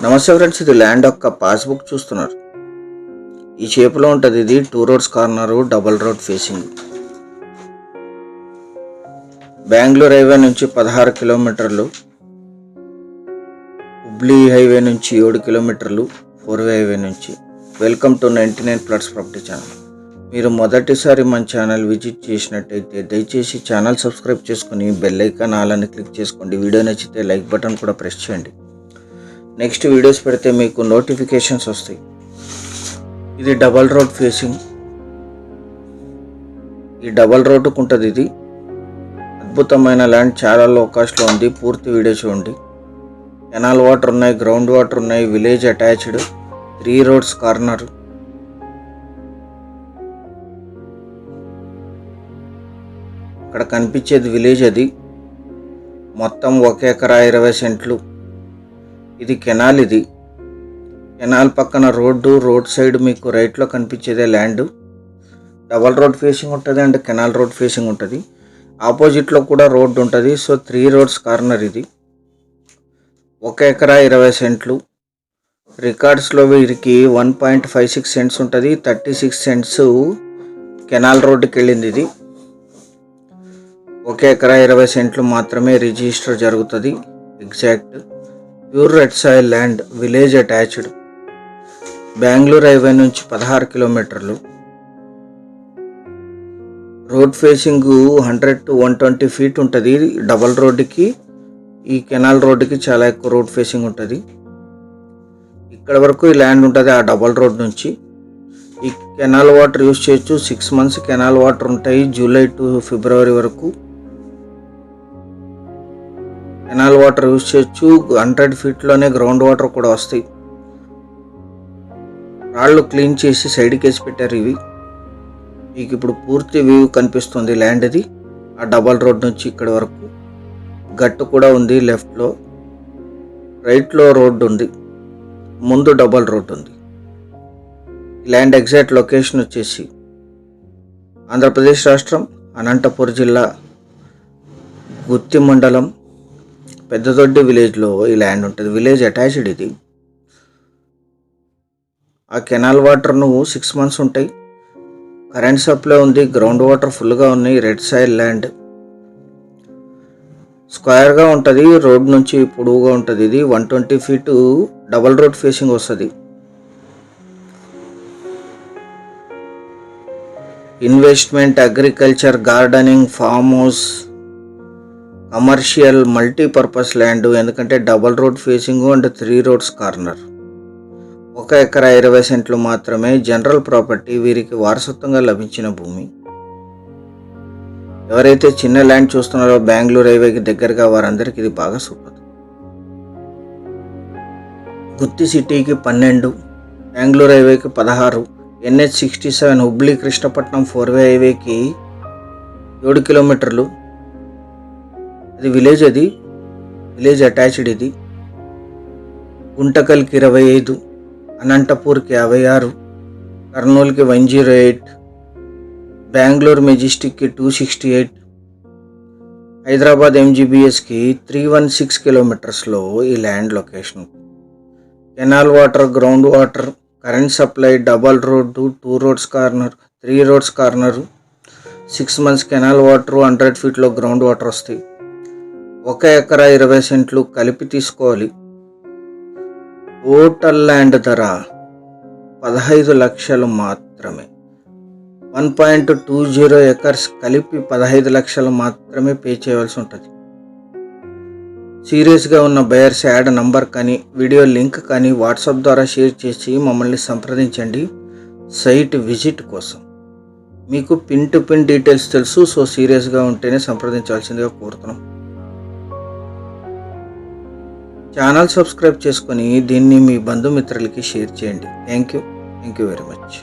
నమస్తే ఫ్రెండ్స్, ఇది ల్యాండ్ యొక్క పాస్బుక్ చూస్తున్నారు. ఈ షేప్లో ఉంటుంది. ఇది 2 roads corner, double road facing. Bengaluru highway నుంచి 16 కిలోమీటర్లు, హుబ్లీ హైవే నుంచి 7 కిలోమీటర్లు, 4వే హైవే నుంచి. Welcome to 99 plots property channel. మీరు మొదటిసారి మన ఛానల్ విజిట్ చేసినట్టయితే దయచేసి ఛానల్ సబ్స్క్రైబ్ చేసుకుని బెల్ ఐకాన్ ఆల్ అని క్లిక్ చేసుకోండి. వీడియో నచ్చితే లైక్ బటన్ కూడా ప్రెస్ చేయండి. నెక్స్ట్ వీడియోస్ పెడితే మీకు నోటిఫికేషన్స్ వస్తాయి. ఇది డబల్ రోడ్ ఫేసింగ్. ఈ డబల్ రోడ్డుకు ఉంటుంది. ఇది అద్భుతమైన ల్యాండ్, చాలా లో కాస్ట్లో ఉంది. పూర్తి వీడియో చూడండి. కెనాల్ వాటర్ ఉన్నాయి, గ్రౌండ్ వాటర్ ఉన్నాయి, విలేజ్ అటాచ్డ్, 3 రోడ్స్ కార్నర్. అక్కడ కనిపించేది విలేజ్. అది మొత్తం 1 ఎకరా 20 సెంట్లు. ఇది కెనాల్. ఇది కెనాల్ పక్కన రోడ్ సైడ్ మీకు రైట్లో కనిపించేదే ల్యాండ్. డబల్ రోడ్ ఫేసింగ్ ఉంటుంది అండ్ కెనాల్ రోడ్ ఫేసింగ్ ఉంటుంది. ఆపోజిట్లో కూడా రోడ్డు ఉంటుంది. So 3 roads corner. ఇది 1 ఎకరా 20 సెంట్లు. రికార్డ్స్లో వీరికి 1.56 సెంట్స్ ఉంటుంది. 36 సెంట్స్ కెనాల్ రోడ్డుకి వెళ్ళింది. ఇది 1 ఎకరా 20 సెంట్లు మాత్రమే రిజిస్టర్ జరుగుతుంది. Exact pure red soil land, village attached. Bengaluru highway నుంచి 16 కిలోమీటర్లు. రోడ్ ఫేసింగ్ 100 to 120 ఫీట్ ఉంటుంది. డబల్ రోడ్డుకి, ఈ కెనాల్ రోడ్డుకి చాలా ఎక్కువ రోడ్ ఫేసింగ్ ఉంటుంది. ఇక్కడ వరకు ఈ ల్యాండ్ ఉంటుంది. ఆ డబల్ రోడ్ నుంచి ఈ కెనాల్ వాటర్ యూజ్ చేయొచ్చు. 6 months కెనాల్ వాటర్ ఉంటాయి, జూలై టు ఫిబ్రవరి వరకు కెనాల్ వాటర్ యూజ్ చేయొచ్చు. 100 ఫీట్లోనే గ్రౌండ్ వాటర్ కూడా వస్తాయి. రాళ్ళు క్లీన్ చేసి సైడ్కి వేసి పెట్టారు. ఇవి మీకు ఇప్పుడు పూర్తి వ్యూ కనిపిస్తుంది ల్యాండ్. ఇది ఆ డబల్ రోడ్ నుంచి ఇక్కడి వరకు గట్టు కూడా ఉంది. లెఫ్ట్లో, రైట్లో రోడ్డు ఉంది, ముందు డబల్ రోడ్ ఉంది. ల్యాండ్ ఎగ్జాక్ట్ లొకేషన్ వచ్చేసి ఆంధ్రప్రదేశ్ రాష్ట్రం, అనంతపురం జిల్లా, గుత్తి మండలం, పెద్దదొడ్డి విలేజ్లో ఈ ల్యాండ్ ఉంటుంది. Village attached. ఇది ఆ కెనాల్ వాటర్ను 6 months ఉంటాయి. కరెంట్ సప్లై ఉంది, గ్రౌండ్ వాటర్ ఫుల్గా ఉన్నాయి. రెడ్ సాయిల్ ల్యాండ్, స్క్వేర్గా ఉంటుంది. రోడ్ నుంచి పొడవుగా ఉంటుంది. ఇది 120 feet డబల్ రోడ్ ఫేసింగ్ వస్తుంది. Investment, agriculture, gardening, farm house, commercial, multipurpose land. ఎందుకంటే double road facing and 3 roads corner. 1 ఎకరా 20 సెంట్లు మాత్రమే జనరల్ ప్రాపర్టీ. వీరికి వారసత్వంగా లభించిన భూమి. ఎవరైతే చిన్న ల్యాండ్ చూస్తున్నారో బెంగళూరు హైవేకి దగ్గరగా, వారందరికీ ఇది బాగా సూపర్. గుత్తి సిటీకి 12, బెంగళూరు హైవేకి 16, NH67 హుబ్లీ కృష్ణపట్నం 4వే హైవేకి 7 కిలోమీటర్లు. అది విలేజ్. అది విలేజ్ అటాచ్డ్. ఇది గుంటకల్కి 25, అనంతపూర్కి 56, కర్నూలుకి 108, బెంగళూరు మెజెస్టిక్కి 268, హైదరాబాద్ MGBSకి 316 కిలోమీటర్స్లో ఈ land location. Canal water, ground water, current supply, double road, 2 roads corner, 3 roads corner, 6 months canal water, 100 feetలో గ్రౌండ్ వాటర్ వస్తాయి. 1 ఎకరా 20 సెంట్లు కలిపి తీసుకోవాలి. టోటల్ ల్యాండ్ ధర 15 లక్షలు మాత్రమే. 1.20 acres కలిపి 15 లక్షలు మాత్రమే పే చేయవలసి ఉంటుంది. సీరియస్గా ఉన్న బయర్స్ యాడ్ నంబర్ కానీ వీడియో లింక్ కానీ వాట్సాప్ ద్వారా షేర్ చేసి మమ్మల్ని సంప్రదించండి సైట్ విజిట్ కోసం. మీకు పిన్ టు పిన్ డీటెయిల్స్ తెలుసు. సో సీరియస్గా ఉంటేనే సంప్రదించాల్సిందిగా కోరుతున్నాం. ఛానల్ సబ్స్క్రైబ్ చేసుకొని దీన్ని మీ బంధుమిత్రులకి షేర్ చేయండి. Thank you very much.